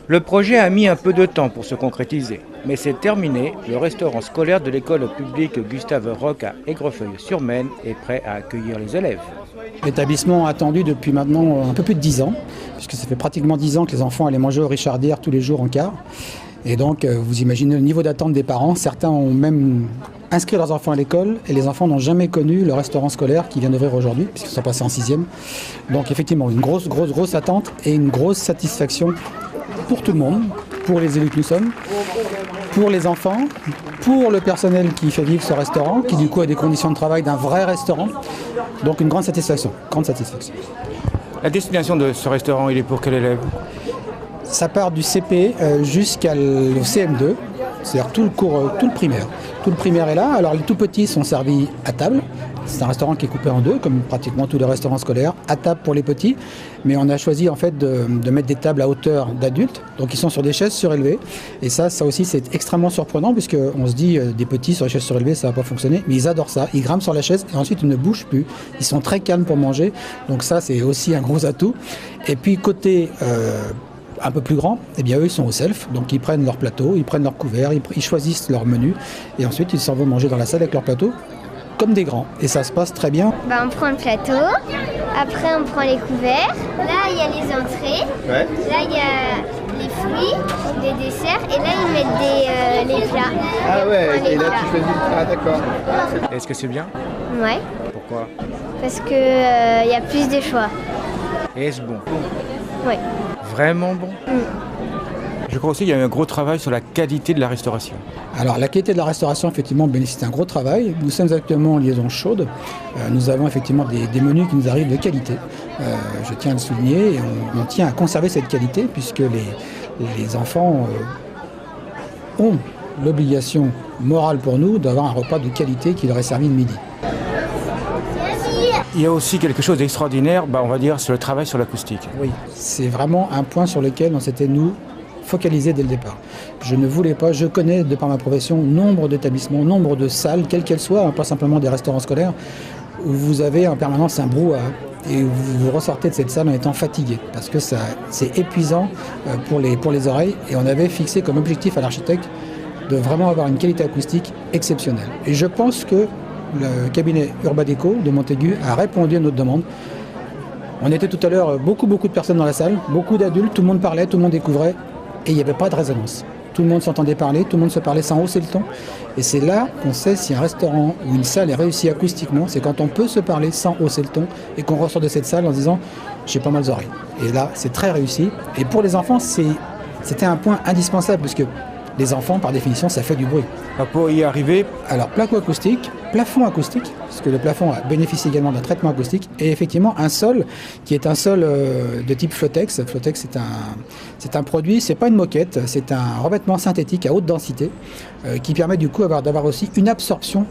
Le projet a mis un peu de temps pour se concrétiser, mais c'est terminé. Le restaurant scolaire de l'école publique Gustave Roch à Aigrefeuille-sur-Maine est prêt à accueillir les élèves. L'établissement a attendu depuis maintenant un peu plus de 10 ans, puisque ça fait pratiquement 10 ans que les enfants allaient manger au Richardière tous les jours en car. Et donc, vous imaginez le niveau d'attente des parents. Certains ont même inscrit leurs enfants à l'école et les enfants n'ont jamais connu le restaurant scolaire qui vient d'ouvrir aujourd'hui, puisqu'ils sont passés en 6e. Donc, effectivement, une grosse attente et une grosse satisfaction pour tout le monde, pour les élus que nous sommes, pour les enfants, pour le personnel qui fait vivre ce restaurant, qui du coup a des conditions de travail d'un vrai restaurant. Donc, une grande satisfaction. La destination de ce restaurant, il est pour quel élève ? Ça part du CP jusqu'au CM2, c'est-à-dire tout le primaire. Tout le primaire est là. Alors les tout petits sont servis à table. C'est un restaurant qui est coupé en deux, comme pratiquement tous les restaurants scolaires, à table pour les petits. Mais on a choisi en fait de mettre des tables à hauteur d'adultes, donc ils sont sur des chaises surélevées. Et ça aussi c'est extrêmement surprenant, puisqu'on se dit des petits sur les chaises surélevées, ça va pas fonctionner. Mais ils adorent ça, ils grimpent sur la chaise et ensuite ils ne bougent plus. Ils sont très calmes pour manger, donc ça c'est aussi un gros atout. Et puis côté un peu plus grand, eh bien eux ils sont au self, donc ils prennent leur plateau, ils prennent leur couvert, ils choisissent leur menu et ensuite ils s'en vont manger dans la salle avec leur plateau comme des grands et ça se passe très bien. On prend le plateau, après on prend les couverts, là il y a les entrées, là il y a les fruits, les desserts et là ils mettent les plats. Ah ouais, et là tu choisis. Ah d'accord. Est-ce que c'est bien ? Ouais. Pourquoi ? Parce que y a plus de choix. Et est-ce bon ? Ouais. Vraiment bon ? Je crois aussi qu'il y a eu un gros travail sur la qualité de la restauration. Alors la qualité de la restauration effectivement bénéficie d'un gros travail. Nous sommes actuellement en liaison chaude. Nous avons effectivement des menus qui nous arrivent de qualité. Je tiens à le souligner et on tient à conserver cette qualité puisque les enfants ont l'obligation morale pour nous d'avoir un repas de qualité qui leur est servi le midi. Il y a aussi quelque chose d'extraordinaire, on va dire, sur le travail sur l'acoustique. Oui, c'est vraiment un point sur lequel on s'était, nous, focalisés dès le départ. Je ne voulais pas, je connais, de par ma profession, nombre d'établissements, nombre de salles, quelles qu'elles soient, pas simplement des restaurants scolaires, où vous avez en permanence un brouhaha et vous ressortez de cette salle en étant fatigué, parce que c'est épuisant pour les oreilles, et on avait fixé comme objectif à l'architecte de vraiment avoir une qualité acoustique exceptionnelle. Et je pense que le cabinet Urbadeco de Montaigu a répondu à notre demande. On était tout à l'heure beaucoup de personnes dans la salle, beaucoup d'adultes, tout le monde parlait, tout le monde découvrait et il n'y avait pas de résonance. Tout le monde s'entendait parler, tout le monde se parlait sans hausser le ton. Et c'est là qu'on sait si un restaurant ou une salle est réussi acoustiquement, c'est quand on peut se parler sans hausser le ton et qu'on ressort de cette salle en se disant « j'ai pas mal aux oreilles ». Et là, c'est très réussi. Et pour les enfants, c'était un point indispensable parce que les enfants, par définition, ça fait du bruit. Pour y arriver, alors placo acoustique, plafond acoustique, parce que le plafond bénéficie également d'un traitement acoustique, et effectivement un sol qui est un sol de type Flotex. Flotex, c'est un produit, c'est pas une moquette, c'est un revêtement synthétique à haute densité qui permet du coup d'avoir aussi une absorption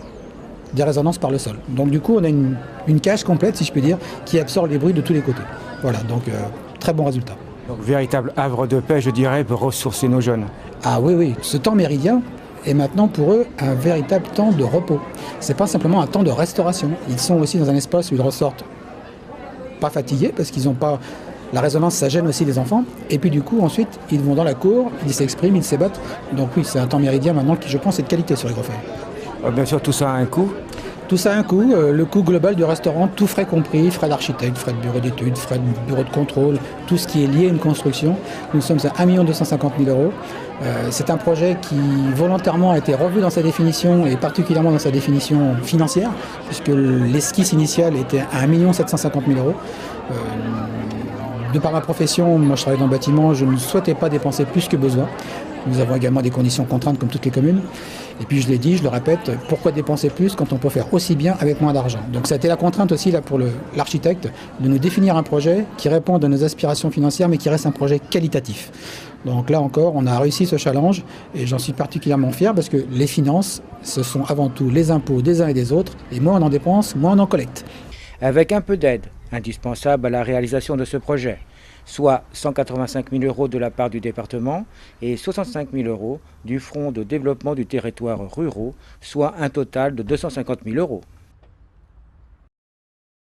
des résonances par le sol. Donc du coup, on a une cage complète, si je puis dire, qui absorbe les bruits de tous les côtés. Voilà, donc très bon résultat. Donc véritable havre de paix, je dirais, pour ressourcer nos jeunes. Ah oui, ce temps méridien est maintenant pour eux un véritable temps de repos. C'est pas simplement un temps de restauration. Ils sont aussi dans un espace où ils ressortent pas fatigués parce qu'ils n'ont pas... La résonance, ça gêne aussi les enfants. Et puis du coup, ensuite, ils vont dans la cour, ils s'expriment, ils s'ébattent. Donc oui, c'est un temps méridien maintenant qui, je pense, est de qualité sur Aigrefeuille. Bien sûr, tout ça a un coût. Tout ça a un coût, le coût global du restaurant, tout frais compris, frais d'architecte, frais de bureau d'études, frais de bureau de contrôle, tout ce qui est lié à une construction. Nous sommes à 1 250 000 €. C'est un projet qui volontairement a été revu dans sa définition et particulièrement dans sa définition financière, puisque l'esquisse initiale était à 1 750 000 €. De par ma profession, moi je travaille dans le bâtiment, je ne souhaitais pas dépenser plus que besoin. Nous avons également des conditions contraintes comme toutes les communes. Et puis je l'ai dit, je le répète, pourquoi dépenser plus quand on peut faire aussi bien avec moins d'argent? Donc ça a été la contrainte aussi là, pour l'architecte de nous définir un projet qui réponde à nos aspirations financières mais qui reste un projet qualitatif. Donc là encore, on a réussi ce challenge et j'en suis particulièrement fier parce que les finances, ce sont avant tout les impôts des uns et des autres et moins on en dépense, moins on en collecte. Avec un peu d'aide, indispensable à la réalisation de ce projet, soit 185 000 € de la part du département et 65 000 € du Fonds de développement du territoire ruraux, soit un total de 250 000 €.